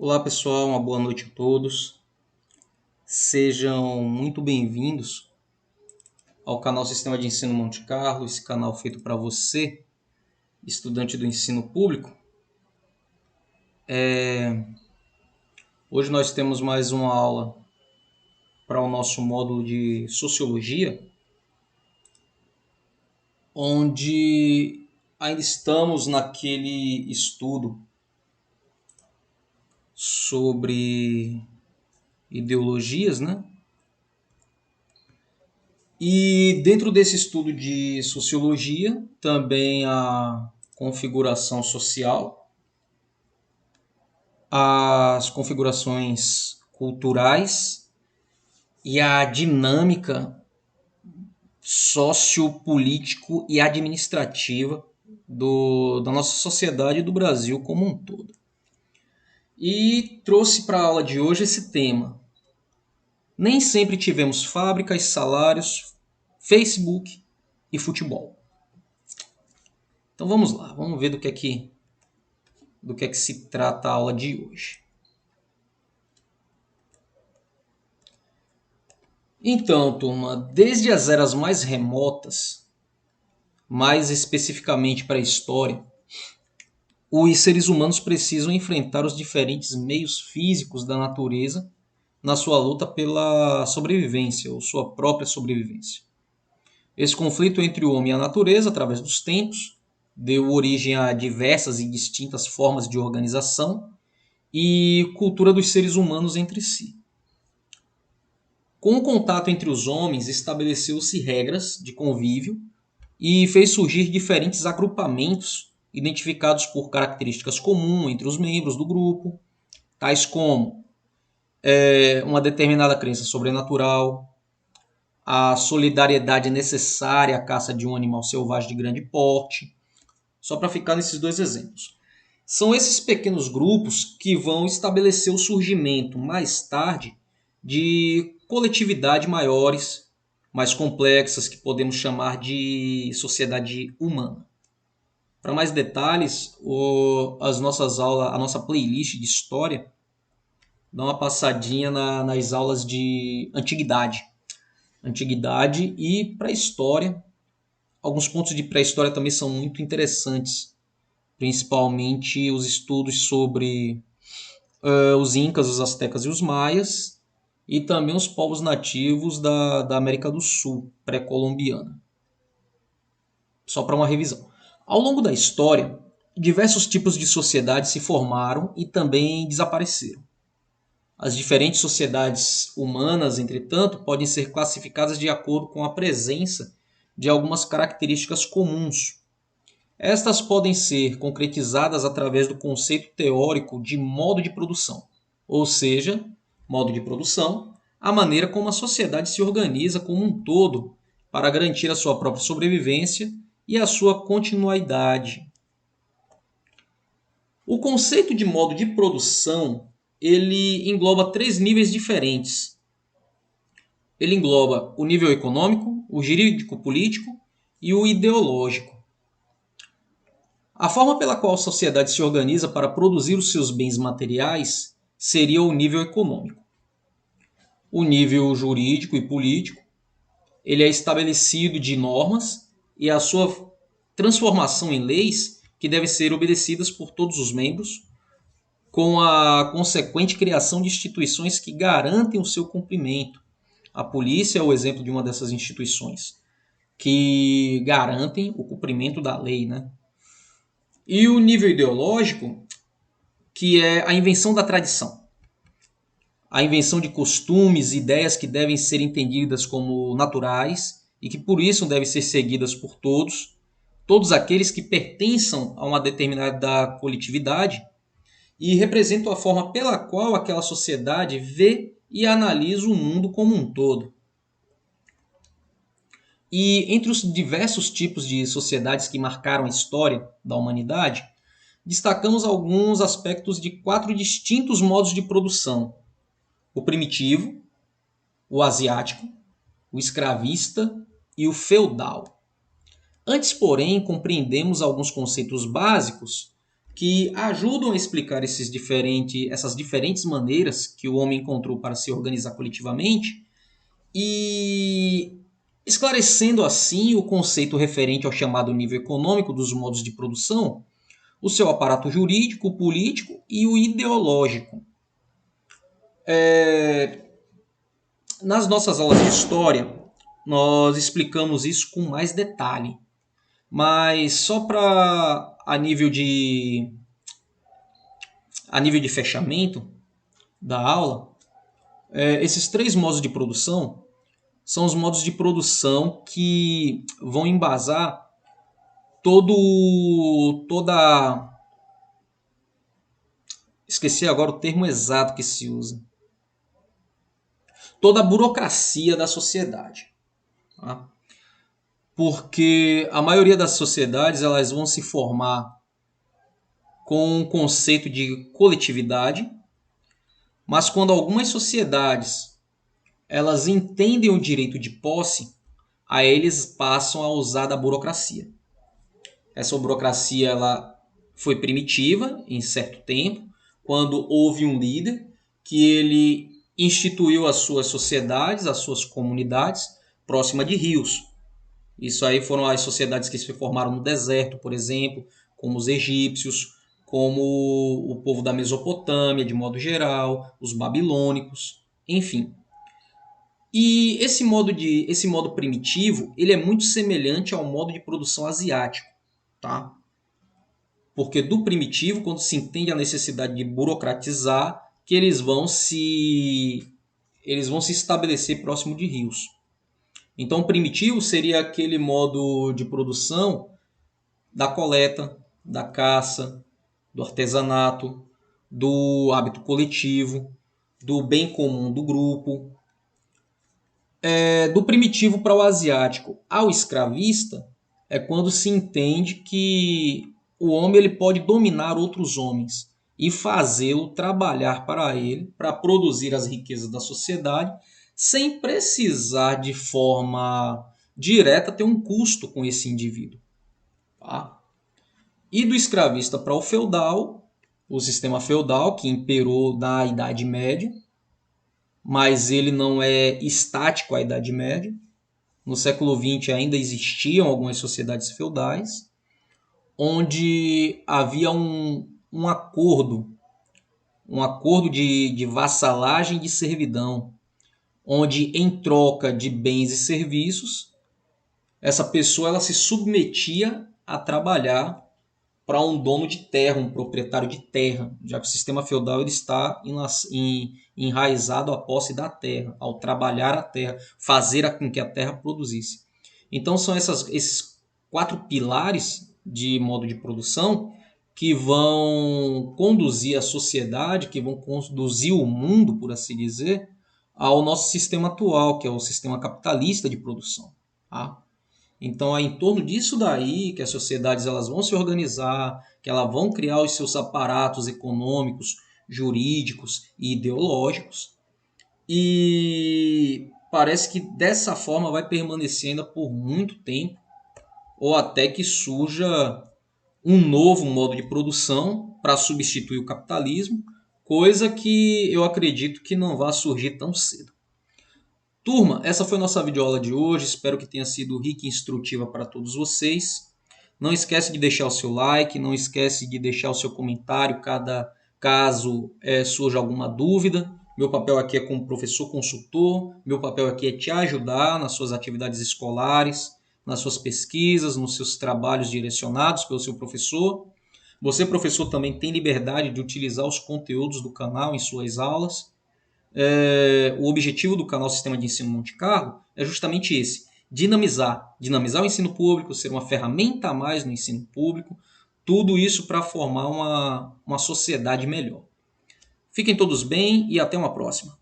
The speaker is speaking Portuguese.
Olá pessoal, uma boa noite a todos. Sejam muito bem-vindos ao canal Sistema de Ensino Monte Carlo, esse canal feito para você, estudante do ensino público. Hoje nós temos mais uma aula para o nosso módulo de Sociologia, onde ainda estamos naquele estudo sobre ideologias, né? E dentro desse estudo de sociologia, também a configuração social, as configurações culturais e a dinâmica sociopolítico e administrativa da nossa sociedade e do Brasil como um todo. E trouxe para a aula de hoje esse tema. Nem sempre tivemos fábricas, salários, Facebook e futebol. Então vamos lá, vamos ver do que é que se trata a aula de hoje. Então, turma, desde as eras mais remotas, mais especificamente para a história, os seres humanos precisam enfrentar os diferentes meios físicos da natureza na sua luta pela sobrevivência, ou sua própria sobrevivência. Esse conflito entre o homem e a natureza, através dos tempos, deu origem a diversas e distintas formas de organização e cultura dos seres humanos entre si. Com o contato entre os homens, estabeleceu-se regras de convívio e fez surgir diferentes agrupamentos identificados por características comuns entre os membros do grupo, tais como uma determinada crença sobrenatural, a solidariedade necessária à caça de um animal selvagem de grande porte, só para ficar nesses dois exemplos. São esses pequenos grupos que vão estabelecer o surgimento, mais tarde, de coletividades maiores, mais complexas, que podemos chamar de sociedade humana. Para mais detalhes, as nossas aulas, a nossa playlist de história, dá uma passadinha nas aulas de antiguidade. Antiguidade e pré-história. Alguns pontos de pré-história também são muito interessantes, principalmente os estudos sobre os incas, os astecas e os maias, e também os povos nativos da América do Sul, pré-colombiana. Só para uma revisão. Ao longo da história, diversos tipos de sociedades se formaram e também desapareceram. As diferentes sociedades humanas, entretanto, podem ser classificadas de acordo com a presença de algumas características comuns. Estas podem ser concretizadas através do conceito teórico de modo de produção, ou seja, modo de produção, a maneira como a sociedade se organiza como um todo para garantir a sua própria sobrevivência e a sua continuidade. O conceito de modo de produção, ele engloba três níveis diferentes. Ele engloba o nível econômico, o jurídico-político e o ideológico. A forma pela qual a sociedade se organiza para produzir os seus bens materiais seria o nível econômico. O nível jurídico e político, ele é estabelecido de normas e a sua transformação em leis que devem ser obedecidas por todos os membros, com a consequente criação de instituições que garantem o seu cumprimento. A polícia é o exemplo de uma dessas instituições, que garantem o cumprimento da lei, né? E o nível ideológico, que é a invenção da tradição. A invenção de costumes e ideias que devem ser entendidas como naturais e que por isso devem ser seguidas por todos aqueles que pertençam a uma determinada coletividade e representam a forma pela qual aquela sociedade vê e analisa o mundo como um todo. E entre os diversos tipos de sociedades que marcaram a história da humanidade, destacamos alguns aspectos de 4 distintos modos de produção: o primitivo, o asiático, o escravista e o feudal. Antes, porém, compreendemos alguns conceitos básicos que ajudam a explicar essas diferentes maneiras que o homem encontrou para se organizar coletivamente e esclarecendo assim o conceito referente ao chamado nível econômico dos modos de produção, o seu aparato jurídico, político e o ideológico. Nas nossas aulas de história, nós explicamos isso com mais detalhe, mas só para a nível de fechamento da aula, esses 3 modos de produção são os modos de produção que vão embasar esqueci agora o termo exato que se usa. Toda a burocracia da sociedade. Tá? Porque a maioria das sociedades elas vão se formar com um conceito de coletividade, mas quando algumas sociedades elas entendem o direito de posse, aí eles passam a usar da burocracia. Essa burocracia ela foi primitiva em certo tempo, quando houve um líder que ele instituiu as suas sociedades, as suas comunidades próximas de rios. Isso aí foram as sociedades que se formaram no deserto, por exemplo, como os egípcios, como o povo da Mesopotâmia, de modo geral, os babilônicos, enfim. E esse modo primitivo, ele é muito semelhante ao modo de produção asiático, tá? Porque do primitivo, quando se entende a necessidade de burocratizar, que eles vão se estabelecer próximo de rios. Então, o primitivo seria aquele modo de produção da coleta, da caça, do artesanato, do hábito coletivo, do bem comum do grupo. Do primitivo para o asiático ao escravista é quando se entende que o homem ele pode dominar outros homens e fazê-lo trabalhar para ele, para produzir as riquezas da sociedade, sem precisar de forma direta ter um custo com esse indivíduo. Tá? E do escravista para o feudal, o sistema feudal que imperou na Idade Média, mas ele não é estático à Idade Média. No século XX ainda existiam algumas sociedades feudais, onde havia um acordo de vassalagem e de servidão, onde em troca de bens e serviços, essa pessoa ela se submetia a trabalhar para um dono de terra, um proprietário de terra, já que o sistema feudal ele está enraizado à posse da terra, ao trabalhar a terra, fazer com que a terra produzisse. Então são esses 4 pilares de modo de produção que vão conduzir a sociedade, que vão conduzir o mundo, por assim dizer, ao nosso sistema atual, que é o sistema capitalista de produção. Tá? Então é em torno disso daí que as sociedades elas vão se organizar, que elas vão criar os seus aparatos econômicos, jurídicos e ideológicos. E parece que dessa forma vai permanecer ainda por muito tempo, ou até que surja um novo modo de produção para substituir o capitalismo, coisa que eu acredito que não vai surgir tão cedo. Turma, essa foi nossa videoaula de hoje, espero que tenha sido rica e instrutiva para todos vocês. Não esquece de deixar o seu like, não esquece de deixar o seu comentário caso surja alguma dúvida. Meu papel aqui é como professor consultor, meu papel aqui é te ajudar nas suas atividades escolares, nas suas pesquisas, nos seus trabalhos direcionados pelo seu professor. Você, professor, também tem liberdade de utilizar os conteúdos do canal em suas aulas. O objetivo do canal Sistema de Ensino Monte Carlo é justamente esse, dinamizar o ensino público, ser uma ferramenta a mais no ensino público, tudo isso para formar uma sociedade melhor. Fiquem todos bem e até uma próxima.